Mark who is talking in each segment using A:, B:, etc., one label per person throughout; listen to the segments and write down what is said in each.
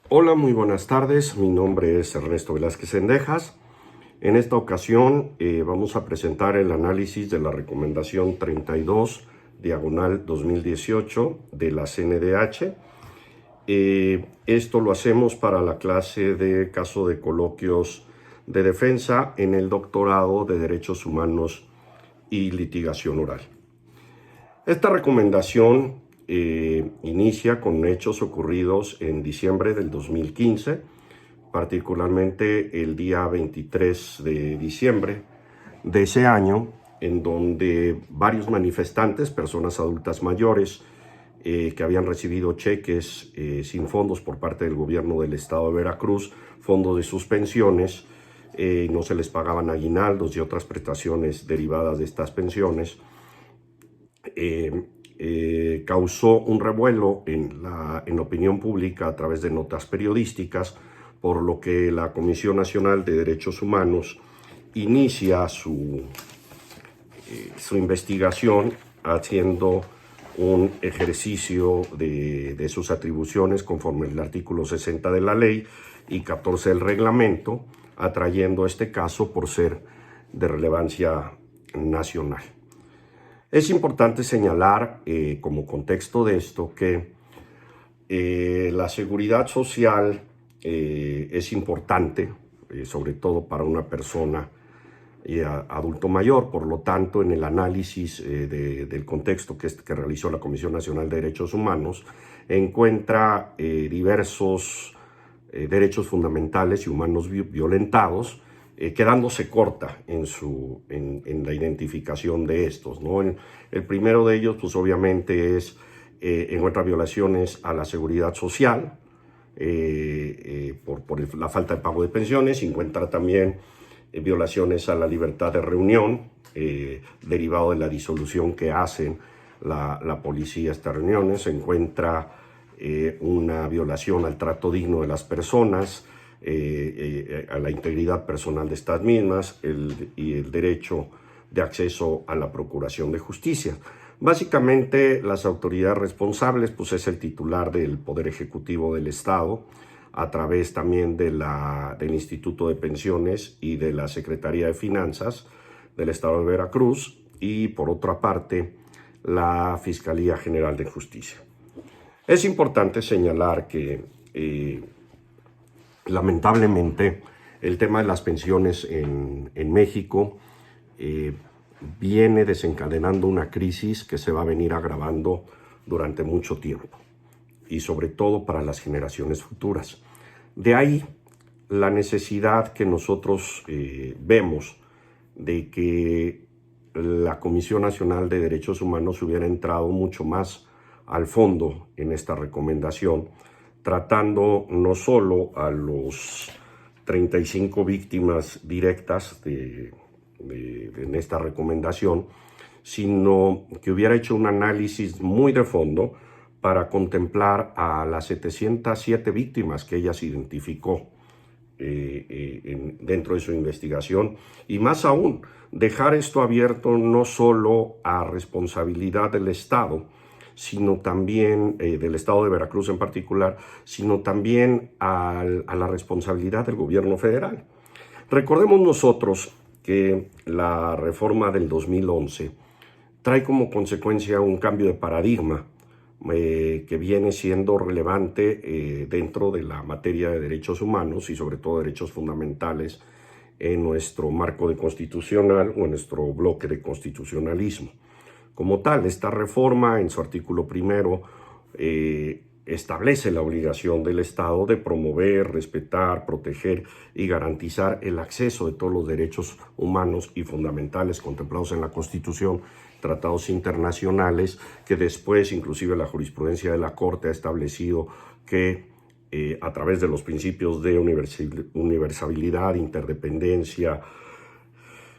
A: Hola, muy buenas tardes. Mi nombre es Ernesto Velázquez Sendejas. En esta ocasión vamos a presentar el análisis de la recomendación 32, diagonal 2018 de la CNDH. Esto lo hacemos para la clase de caso de coloquios de defensa en el doctorado de Derechos Humanos y Litigación Oral. Esta recomendación inicia con hechos ocurridos en diciembre del 2015, particularmente el día 23 de diciembre de ese año, en donde varios manifestantes, personas adultas mayores, que habían recibido cheques sin fondos por parte del gobierno del estado de Veracruz, fondos de sus pensiones, no se les pagaban aguinaldos y otras prestaciones derivadas de estas pensiones, causó un revuelo en la opinión pública a través de notas periodísticas, por lo que la Comisión Nacional de Derechos Humanos inicia su investigación haciendo un ejercicio de sus atribuciones conforme el artículo 60 de la ley y 14 del reglamento, atrayendo este caso por ser de relevancia nacional. Es importante señalar como contexto de esto que la seguridad social es importante, sobre todo para una persona adulto mayor. Por lo tanto, en el análisis del contexto que realizó la Comisión Nacional de Derechos Humanos, encuentra diversos derechos fundamentales y humanos violentados, quedándose corta en la identificación de estos, ¿no? El primero de ellos, pues obviamente encuentra violaciones a la seguridad social por la falta de pago de pensiones, encuentra también violaciones a la libertad de reunión, derivado de la disolución que hacen la policía a estas reuniones, se encuentra una violación al trato digno de las personas, a la integridad personal de estas mismas y el derecho de acceso a la procuración de justicia. Básicamente, las autoridades responsables, pues es el titular del Poder Ejecutivo del Estado, a través también del Instituto de Pensiones y de la Secretaría de Finanzas del Estado de Veracruz, y por otra parte, la Fiscalía General de Justicia. Es importante señalar que lamentablemente el tema de las pensiones en México viene desencadenando una crisis que se va a venir agravando durante mucho tiempo, y sobre todo para las generaciones futuras. De ahí la necesidad que nosotros vemos de que la Comisión Nacional de Derechos Humanos hubiera entrado mucho más al fondo en esta recomendación, tratando no solo a los 35 víctimas directas en esta recomendación, sino que hubiera hecho un análisis muy de fondo para contemplar a las 707 víctimas que ella se identificó dentro de su investigación, y más aún, dejar esto abierto no solo a responsabilidad del Estado, sino también del Estado de Veracruz en particular, sino también a la responsabilidad del gobierno federal. Recordemos nosotros que la reforma del 2011 trae como consecuencia un cambio de paradigma que viene siendo relevante dentro de la materia de derechos humanos y sobre todo derechos fundamentales en nuestro marco de constitucional o en nuestro bloque de constitucionalismo. Como tal, esta reforma en su artículo primero establece la obligación del Estado de promover, respetar, proteger y garantizar el acceso de todos los derechos humanos y fundamentales contemplados en la Constitución, tratados internacionales, que después inclusive la jurisprudencia de la Corte ha establecido que a través de los principios de universalidad, interdependencia,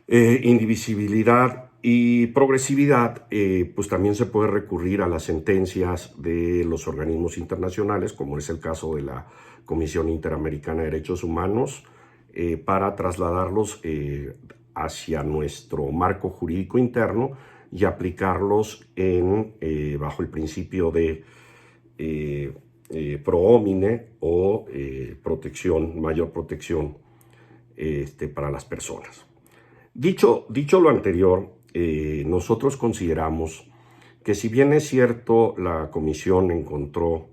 A: indivisibilidad y progresividad, pues también se puede recurrir a las sentencias de los organismos internacionales, como es el caso de la Comisión Interamericana de Derechos Humanos, para trasladarlos hacia nuestro marco jurídico interno y aplicarlos bajo el principio de pro homine o mayor protección para las personas. Dicho lo anterior, nosotros consideramos que si bien es cierto la Comisión encontró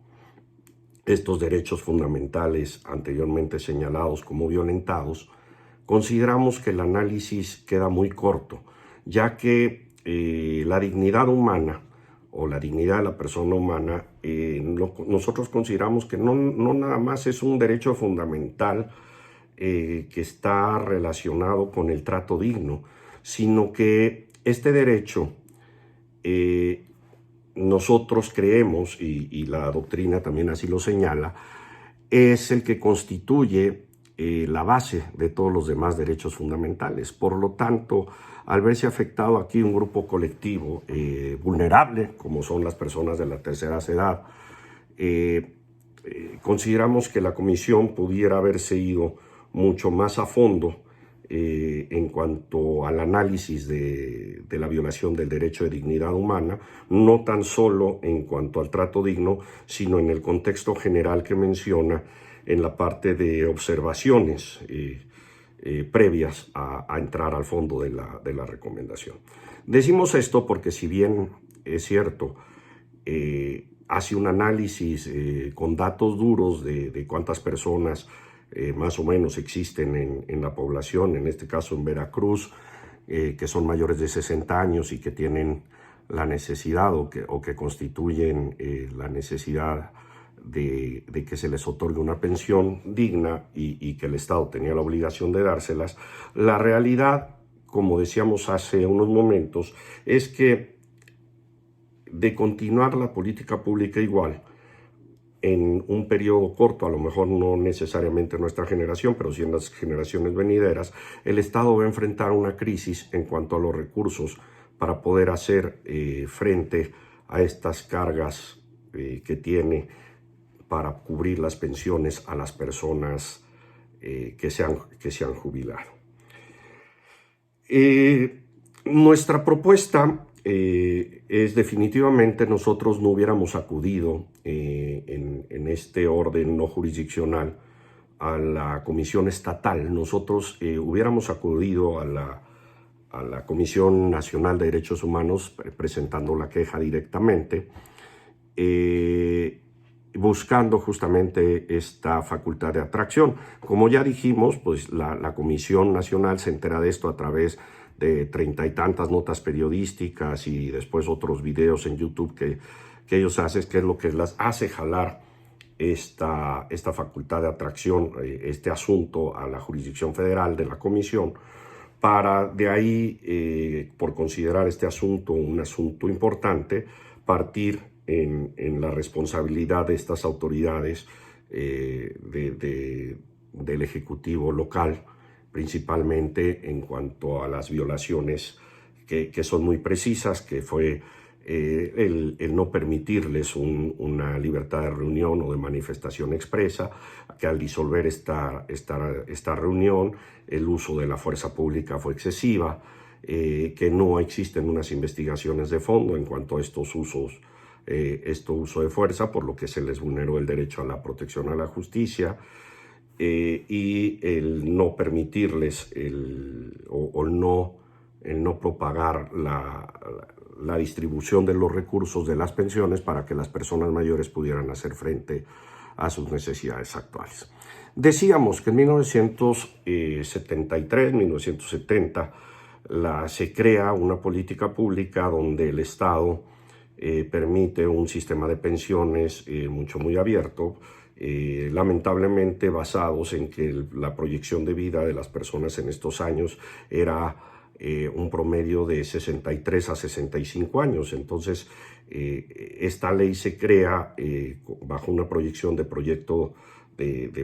A: estos derechos fundamentales anteriormente señalados como violentados, consideramos que el análisis queda muy corto, ya que la dignidad humana o la dignidad de la persona humana, nosotros consideramos que no nada más es un derecho fundamental que está relacionado con el trato digno, sino que este derecho nosotros creemos, y la doctrina también así lo señala, es el que constituye la base de todos los demás derechos fundamentales. Por lo tanto, al verse afectado aquí un grupo colectivo vulnerable, como son las personas de la tercera edad, consideramos que la Comisión pudiera haberse ido mucho más a fondo en cuanto al análisis de la violación del derecho de dignidad humana, no tan solo en cuanto al trato digno, sino en el contexto general que menciona en la parte de observaciones previas a entrar al fondo de la recomendación. Decimos esto porque si bien es cierto, hace un análisis con datos duros de cuántas personas más o menos existen en la población, en este caso en Veracruz, que son mayores de 60 años y que tienen la necesidad o que constituyen la necesidad de que se les otorgue una pensión digna y que el Estado tenía la obligación de dárselas. La realidad, como decíamos hace unos momentos, es que de continuar la política pública igual, en un periodo corto, a lo mejor no necesariamente en nuestra generación, pero sí en las generaciones venideras, el Estado va a enfrentar una crisis en cuanto a los recursos para poder hacer frente a estas cargas que tiene para cubrir las pensiones a las personas que se han jubilado. Nuestra propuesta es definitivamente nosotros no hubiéramos acudido en este orden no jurisdiccional a la Comisión Estatal. Nosotros hubiéramos acudido a la Comisión Nacional de Derechos Humanos presentando la queja directamente, buscando justamente esta facultad de atracción. Como ya dijimos, pues la Comisión Nacional se entera de esto a través de 30 y tantas notas periodísticas y después otros videos en YouTube que ellos hacen, que es lo que las hace jalar esta facultad de atracción, este asunto a la jurisdicción federal de la Comisión, para de ahí, por considerar este asunto un asunto importante, partir en la responsabilidad de estas autoridades del Ejecutivo local, principalmente en cuanto a las violaciones que son muy precisas, que fue el no permitirles una libertad de reunión o de manifestación expresa, que al disolver esta reunión el uso de la fuerza pública fue excesiva, que no existen unas investigaciones de fondo en cuanto a estos usos, uso de fuerza, por lo que se les vulneró el derecho a la protección a la justicia, y el no permitirles el no propagar la distribución de los recursos de las pensiones para que las personas mayores pudieran hacer frente a sus necesidades actuales. Decíamos que en 1973, 1970, se crea una política pública donde el Estado permite un sistema de pensiones muy abierto, lamentablemente basados en que la proyección de vida de las personas en estos años era un promedio de 63 a 65 años. Entonces, esta ley se crea bajo una proyección de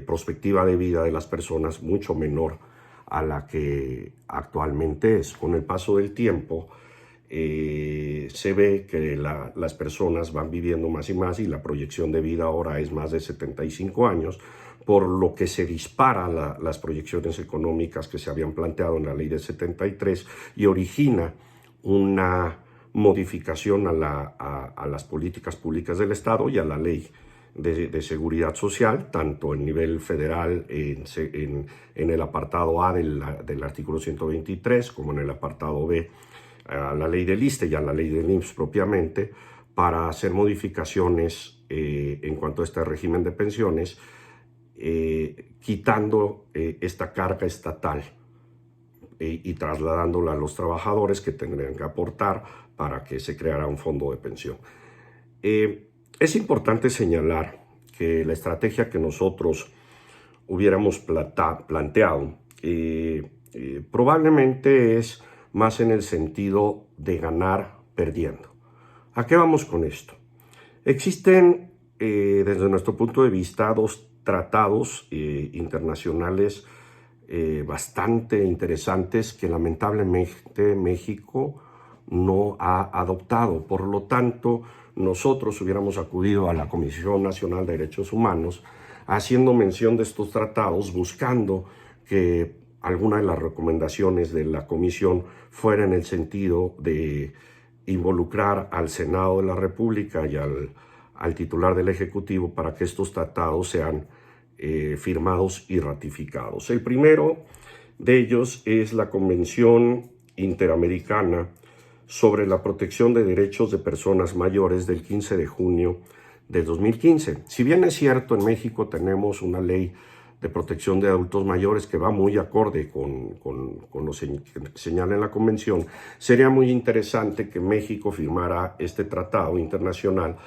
A: prospectiva de vida de las personas mucho menor a la que actualmente es. Con el paso del tiempo, se ve que las personas van viviendo más y más, y la proyección de vida ahora es más de 75 años, por lo que se dispara las proyecciones económicas que se habían planteado en la ley de 73 y origina una modificación a las políticas públicas del Estado y a la ley de seguridad social, tanto en nivel federal en el apartado A del artículo 123 como en el apartado B a la ley del ISSSTE y a la ley del IMSS propiamente, para hacer modificaciones en cuanto a este régimen de pensiones, quitando esta carga estatal y trasladándola a los trabajadores que tendrían que aportar para que se creara un fondo de pensión. Es importante señalar que la estrategia que nosotros hubiéramos planteado probablemente es más en el sentido de ganar perdiendo. ¿A qué vamos con esto? Existen, desde nuestro punto de vista, dos tratados internacionales bastante interesantes que lamentablemente México no ha adoptado. Por lo tanto, nosotros hubiéramos acudido a la Comisión Nacional de Derechos Humanos haciendo mención de estos tratados, buscando que alguna de las recomendaciones de la Comisión fuera en el sentido de involucrar al Senado de la República y al titular del Ejecutivo para que estos tratados sean firmados y ratificados. El primero de ellos es la Convención Interamericana sobre la protección de derechos de personas mayores del 15 de junio del 2015. Si bien es cierto, en México tenemos una ley de protección de adultos mayores que va muy acorde con lo que señala en la convención, sería muy interesante que México firmara este tratado internacional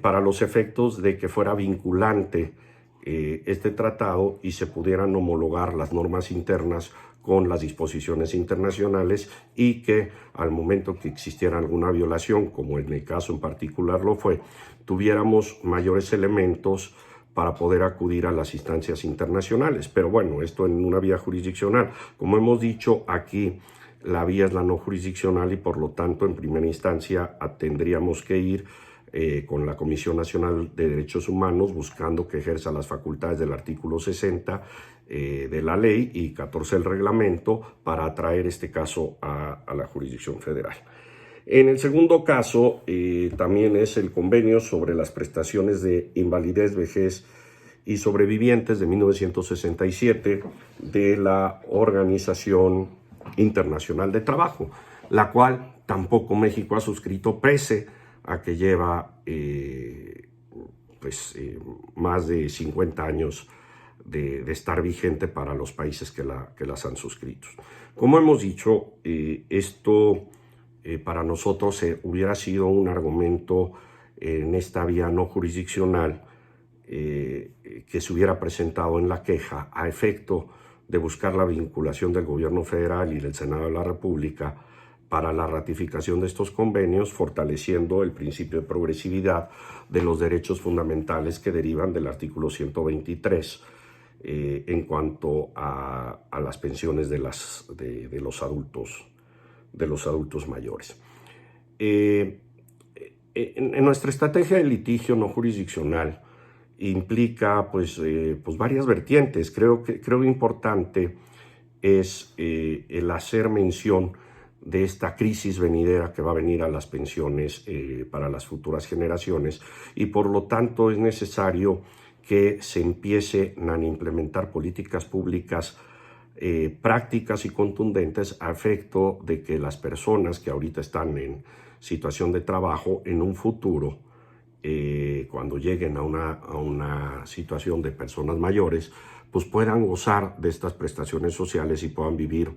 A: para los efectos de que fuera vinculante este tratado y se pudieran homologar las normas internas con las disposiciones internacionales y que al momento que existiera alguna violación, como en el caso en particular lo fue, tuviéramos mayores elementos para poder acudir a las instancias internacionales. Pero bueno, esto en una vía jurisdiccional. Como hemos dicho, aquí la vía es la no jurisdiccional y por lo tanto en primera instancia tendríamos que ir con la Comisión Nacional de Derechos Humanos buscando que ejerza las facultades del artículo 60 de la ley y 14 del reglamento para atraer este caso a la jurisdicción federal. En el segundo caso también es el convenio sobre las prestaciones de invalidez, vejez y sobrevivientes de 1967 de la Organización Internacional de Trabajo, la cual tampoco México ha suscrito pese a que lleva más de 50 años de estar vigente para los países que las han suscrito. Como hemos dicho, esto para nosotros hubiera sido un argumento en esta vía no jurisdiccional que se hubiera presentado en la queja a efecto de buscar la vinculación del gobierno federal y del Senado de la República para la ratificación de estos convenios, fortaleciendo el principio de progresividad de los derechos fundamentales que derivan del artículo 123 en cuanto a las pensiones de los adultos mayores. En nuestra estrategia de litigio no jurisdiccional implica pues varias vertientes. Creo importante es el hacer mención de esta crisis venidera que va a venir a las pensiones para las futuras generaciones y por lo tanto es necesario que se empiecen a implementar políticas públicas prácticas y contundentes a efecto de que las personas que ahorita están en situación de trabajo en un futuro, cuando lleguen a una situación de personas mayores, pues puedan gozar de estas prestaciones sociales y puedan vivir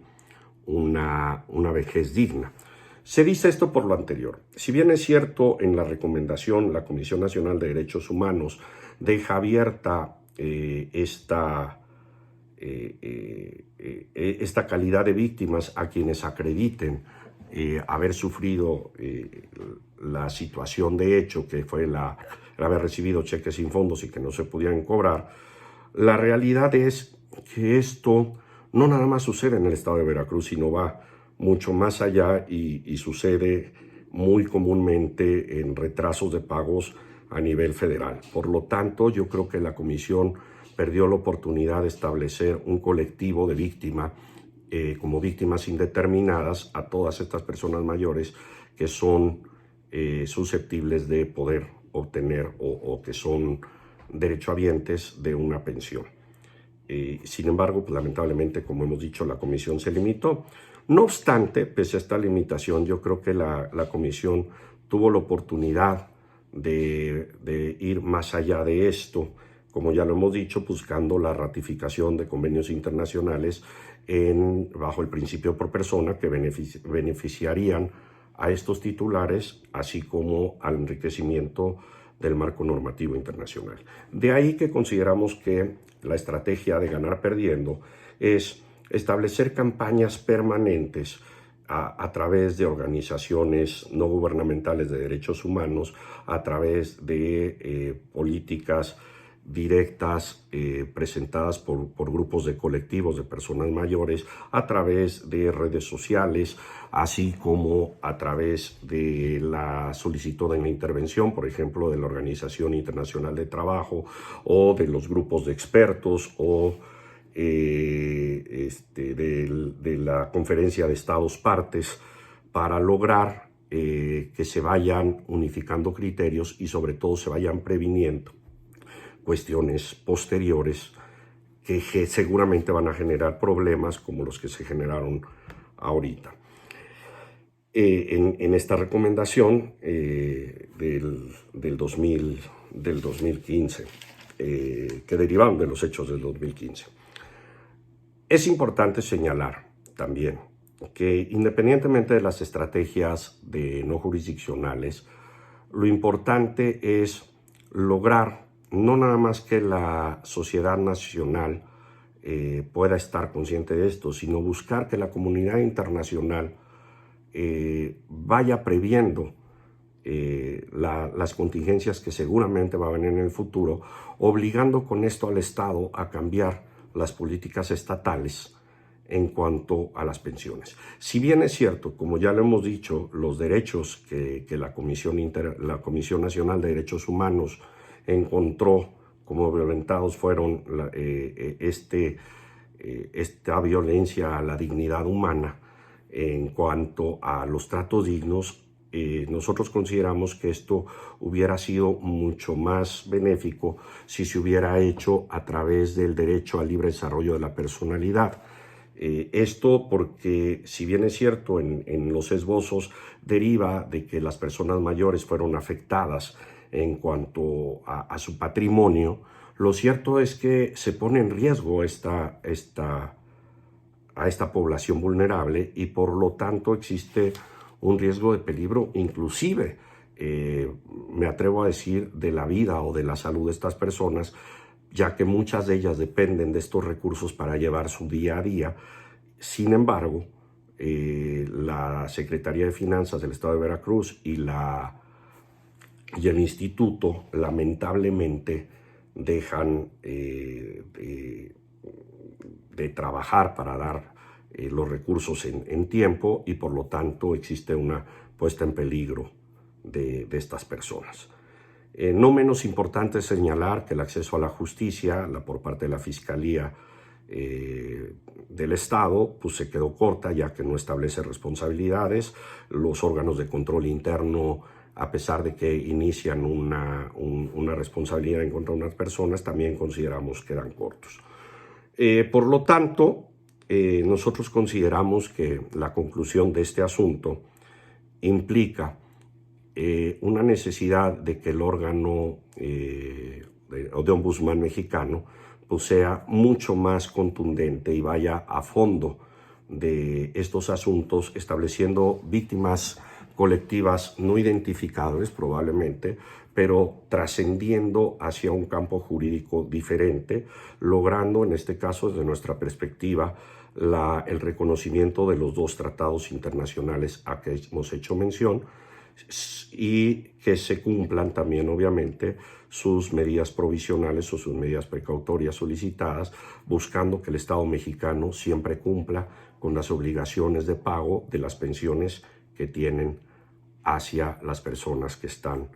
A: una vejez digna. Se dice esto por lo anterior. Si bien es cierto, en la recomendación la Comisión Nacional de Derechos Humanos deja abierta esta calidad de víctimas a quienes acrediten haber sufrido la situación de hecho, que fue el haber recibido cheques sin fondos y que no se podían cobrar, la realidad es que esto no nada más sucede en el estado de Veracruz, sino va mucho más allá y sucede muy comúnmente en retrasos de pagos a nivel federal. Por lo tanto, yo creo que la Comisión perdió la oportunidad de establecer un colectivo de víctimas como víctimas indeterminadas a todas estas personas mayores que son susceptibles de poder obtener o que son derechohabientes de una pensión. Sin embargo, pues, lamentablemente, como hemos dicho, la comisión se limitó. No obstante, pese a esta limitación, yo creo que la comisión tuvo la oportunidad de ir más allá de esto, como ya lo hemos dicho, buscando la ratificación de convenios internacionales bajo el principio por persona que beneficiarían a estos titulares, así como al enriquecimiento del marco normativo internacional. De ahí que consideramos que la estrategia de ganar perdiendo es establecer campañas permanentes a través de organizaciones no gubernamentales de derechos humanos, a través de políticas directas presentadas por grupos de colectivos de personas mayores, a través de redes sociales, así como a través de la solicitud de la intervención, por ejemplo, de la Organización Internacional de Trabajo o de los grupos de expertos o de la Conferencia de Estados Partes, para lograr que se vayan unificando criterios y sobre todo se vayan previniendo cuestiones posteriores que seguramente van a generar problemas como los que se generaron ahorita. En esta recomendación del 2015, que derivaron de los hechos del 2015. Es importante señalar también que independientemente de las estrategias no jurisdiccionales, lo importante es lograr no nada más que la sociedad nacional pueda estar consciente de esto, sino buscar que la comunidad internacional vaya previendo las contingencias que seguramente van a venir en el futuro, obligando con esto al Estado a cambiar las políticas estatales en cuanto a las pensiones. Si bien es cierto, como ya lo hemos dicho, los derechos que la Comisión Nacional de Derechos Humanos encontró como violentados fueron esta violencia a la dignidad humana en cuanto a los tratos dignos, nosotros consideramos que esto hubiera sido mucho más benéfico si se hubiera hecho a través del derecho al libre desarrollo de la personalidad. Esto porque, si bien es cierto, en los esbozos deriva de que las personas mayores fueron afectadas en cuanto a su patrimonio, lo cierto es que se pone en riesgo a esta población vulnerable y por lo tanto existe un riesgo de peligro, inclusive me atrevo a decir de la vida o de la salud de estas personas, ya que muchas de ellas dependen de estos recursos para llevar su día a día. Sin embargo, la Secretaría de Finanzas del Estado de Veracruz y el Instituto lamentablemente dejan de trabajar para dar los recursos en tiempo y por lo tanto existe una puesta en peligro de estas personas. No menos importante es señalar que el acceso a la justicia por parte de la Fiscalía del Estado pues se quedó corta, ya que no establece responsabilidades. Los órganos de control interno, a pesar de que inician una responsabilidad en contra de unas personas, también consideramos que quedan cortos. Por lo tanto, nosotros consideramos que la conclusión de este asunto implica una necesidad de que el órgano de ombudsman mexicano pues sea mucho más contundente y vaya a fondo de estos asuntos, estableciendo víctimas colectivas no identificables probablemente, pero trascendiendo hacia un campo jurídico diferente, logrando en este caso desde nuestra perspectiva el reconocimiento de los dos tratados internacionales a que hemos hecho mención y que se cumplan también obviamente sus medidas provisionales o sus medidas precautorias solicitadas, buscando que el Estado mexicano siempre cumpla con las obligaciones de pago de las pensiones que tienen hacia las personas que están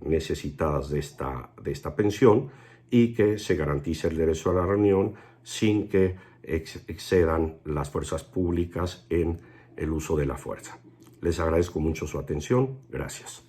A: necesitadas de esta pensión, y que se garantice el derecho a la reunión sin que excedan las fuerzas públicas en el uso de la fuerza. Les agradezco mucho su atención. Gracias.